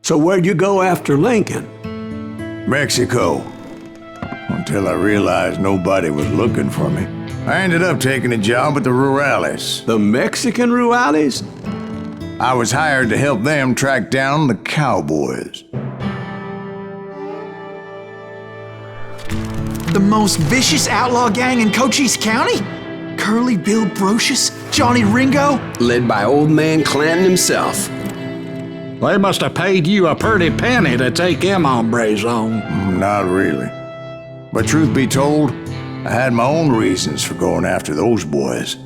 So where'd you go after Lincoln? Mexico. Until I realized nobody was looking for me. I ended up taking a job at the Rurales. The Mexican Rurales? I was hired to help them track down the cowboys. The most vicious outlaw gang in Cochise County? Curly Bill Brocious? Johnny Ringo? Led by old man Clanton himself. They must have paid you a pretty penny to take them hombres on. Not really. But truth be told, I had my own reasons for going after those boys.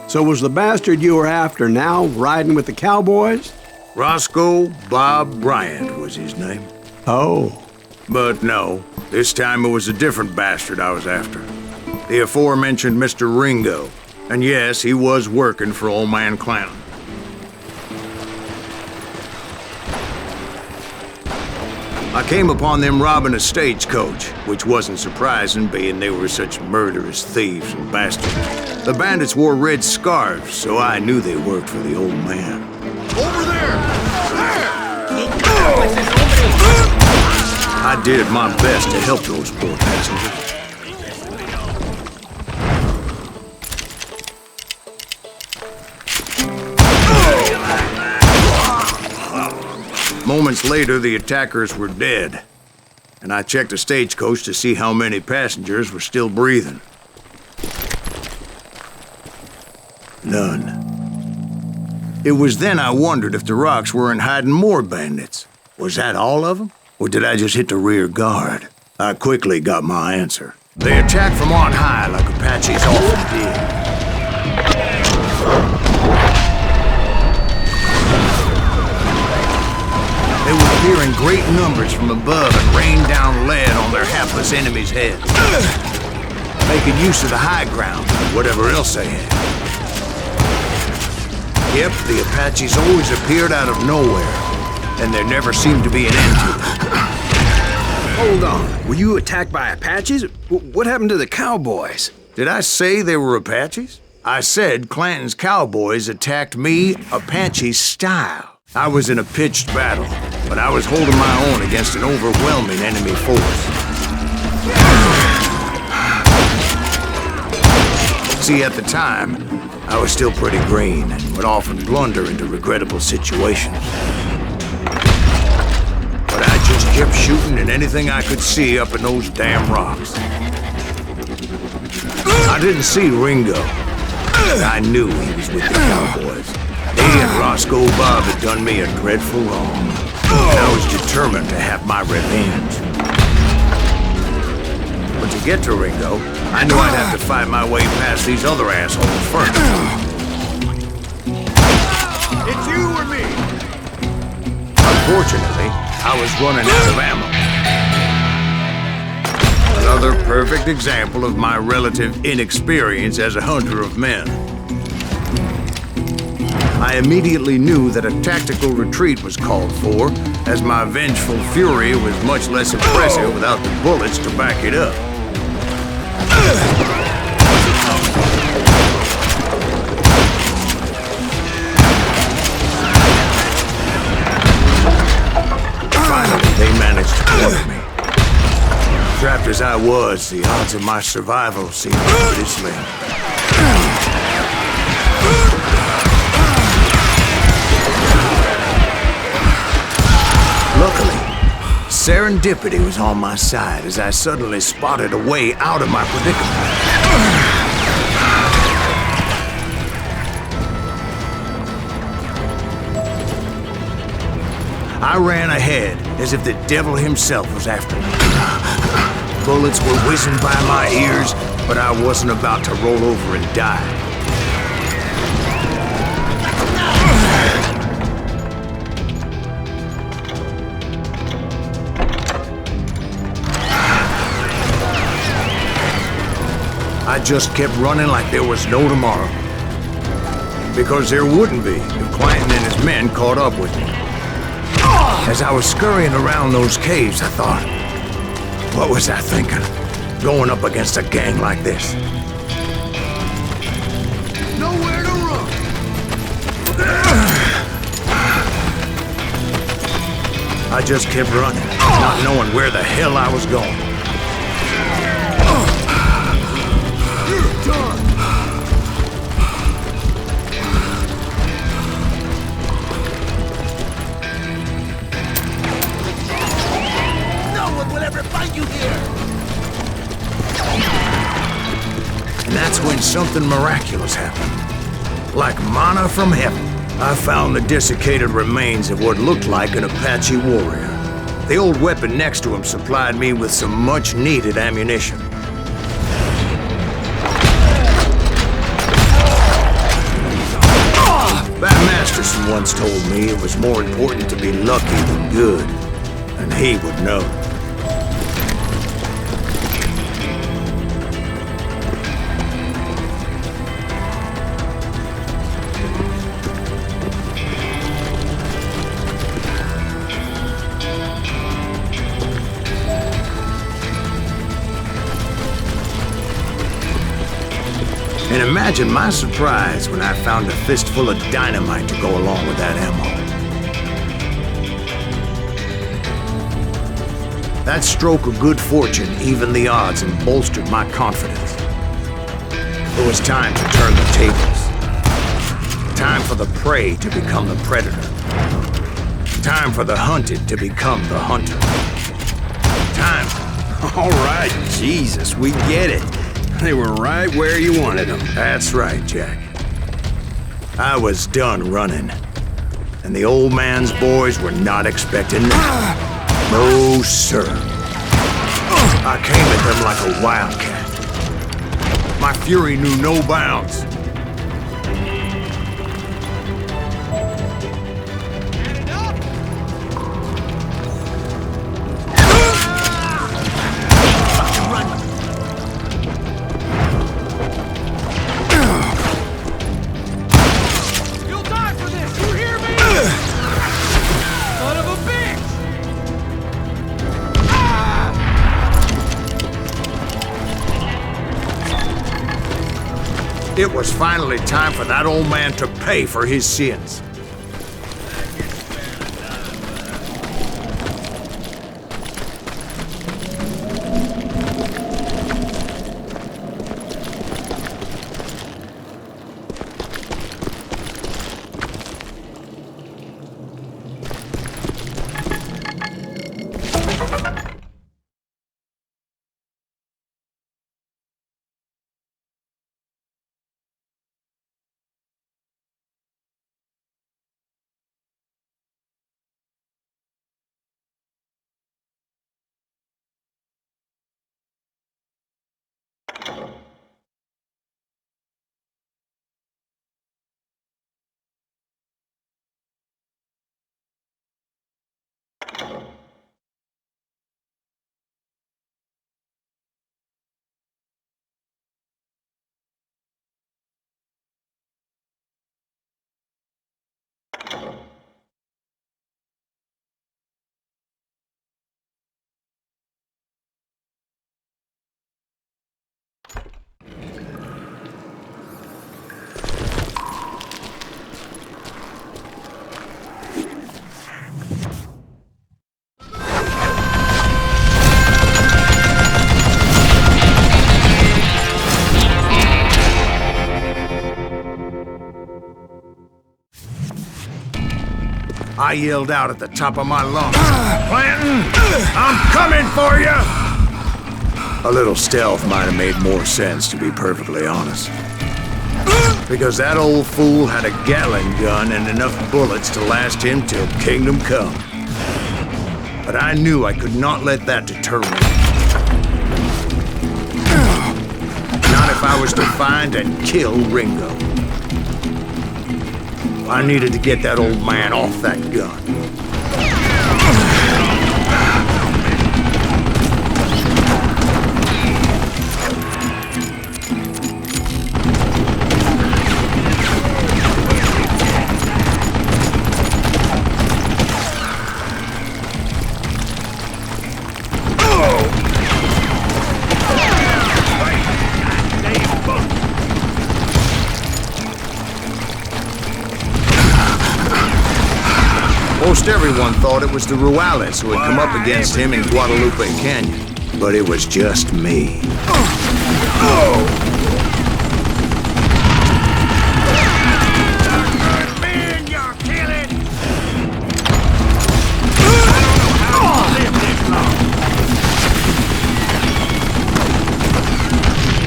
So was the bastard you were after now riding with the cowboys? Roscoe Bob Bryant was his name. Oh. But no, this time it was a different bastard I was after. The aforementioned Mr. Ringo. And yes, he was working for old man Clanton. I came upon them robbing a stagecoach, which wasn't surprising, being they were such murderous thieves and bastards. The bandits wore red scarves, so I knew they worked for the old man. Over there! I did my best to help those poor passengers. Moments later, the attackers were dead, and I checked the stagecoach to see how many passengers were still breathing. None. It was then I wondered if the rocks weren't hiding more bandits. Was that all of them? Or did I just hit the rear guard? I quickly got my answer. They attacked from on high like Apaches often did. They would appear in great numbers from above and rain down lead on their hapless enemies' heads. Making use of the high ground, whatever else they had. Yep, the Apaches always appeared out of nowhere, and there never seemed to be an end to it. Hold on, were you attacked by Apaches? What happened to the cowboys? Did I say they were Apaches? I said Clanton's cowboys attacked me Apache style. I was in a pitched battle, but I was holding my own against an overwhelming enemy force. See, at the time, I was still pretty green and would often blunder into regrettable situations. But I just kept shooting at anything I could see up in those damn rocks. I didn't see Ringo, but I knew he was with the cowboys. He and Roscoe Bob had done me a dreadful wrong, and I was determined to have my revenge. But to get to Ringo, I knew I'd have to fight my way past these other assholes first. It's you or me! Unfortunately, I was running out of ammo. Another perfect example of my relative inexperience as a hunter of men. I immediately knew that a tactical retreat was called for, as my vengeful fury was much less impressive without the bullets to back it up. Finally, they managed to corner me. Trapped as I was, the odds of my survival seemed pretty slim. Luckily, serendipity was on my side as I suddenly spotted a way out of my predicament. I ran ahead as if the devil himself was after me. Bullets were whizzing by my ears, but I wasn't about to roll over and die. I just kept running like there was no tomorrow. Because there wouldn't be if Clanton and his men caught up with me. As I was scurrying around those caves, I thought, what was I thinking? Going up against a gang like this? Nowhere to run. I just kept running, not knowing where the hell I was going. You're done. No one will ever find you here! And that's when something miraculous happened. Like manna from heaven, I found the desiccated remains of what looked like an Apache warrior. The old weapon next to him supplied me with some much-needed ammunition. That Masterson once told me it was more important to be lucky than good, and he would know. And imagine my surprise when I found a fistful of dynamite to go along with that ammo. That stroke of good fortune evened the odds and bolstered my confidence. It was time to turn the tables. Time for the prey to become the predator. Time for the hunted to become the hunter. Time. All right, Jesus, we get it. They were right where you wanted them. That's right, Jack. I was done running. And the old man's boys were not expecting that. No, sir. I came at them like a wildcat. My fury knew no bounds. You'll die for this. You hear me? Son of a bitch! It was finally time for that old man to pay for his sins. I yelled out at the top of my lungs, "Clanton, I'm coming for you!" A little stealth might have made more sense, to be perfectly honest. Because that old fool had a Gatling gun and enough bullets to last him till kingdom come. But I knew I could not let that deter me. Not if I was to find and kill Ringo. I needed to get that old man off that gun. Most everyone thought it was the Ruales who had come up against him in Guadalupe Canyon. But it was just me.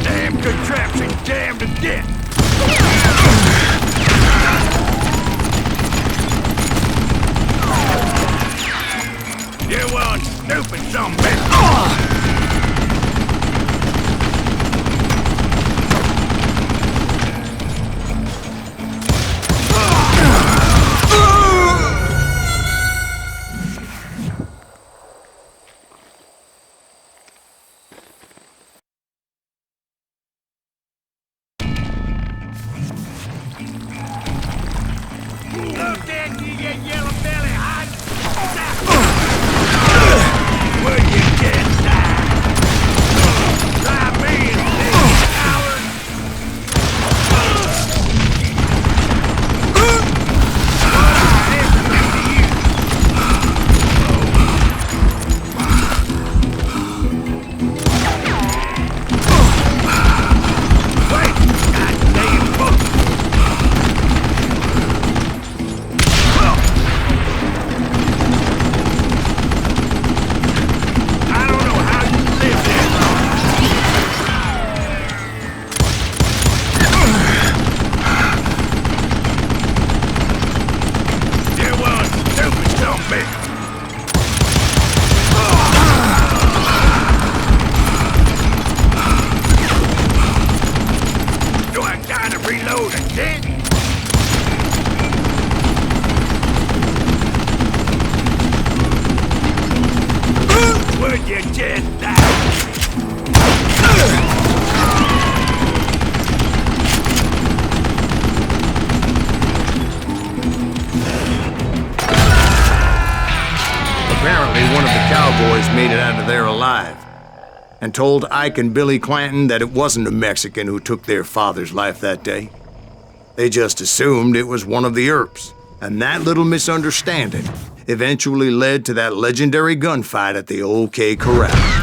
Damn contraption, damn to death. You one stupid zombie. Look at you, you yellow belly hot. Will you get that? Try me instead, coward. Wait, goddamn book. I don't know how you live that long. You one stupid zombie. Do I gotta reload again? Would you just die? Apparently, one of the cowboys made it out of there alive and told Ike and Billy Clanton that it wasn't a Mexican who took their father's life that day. They just assumed it was one of the Earps, and that little misunderstanding eventually led to that legendary gunfight at the OK Corral.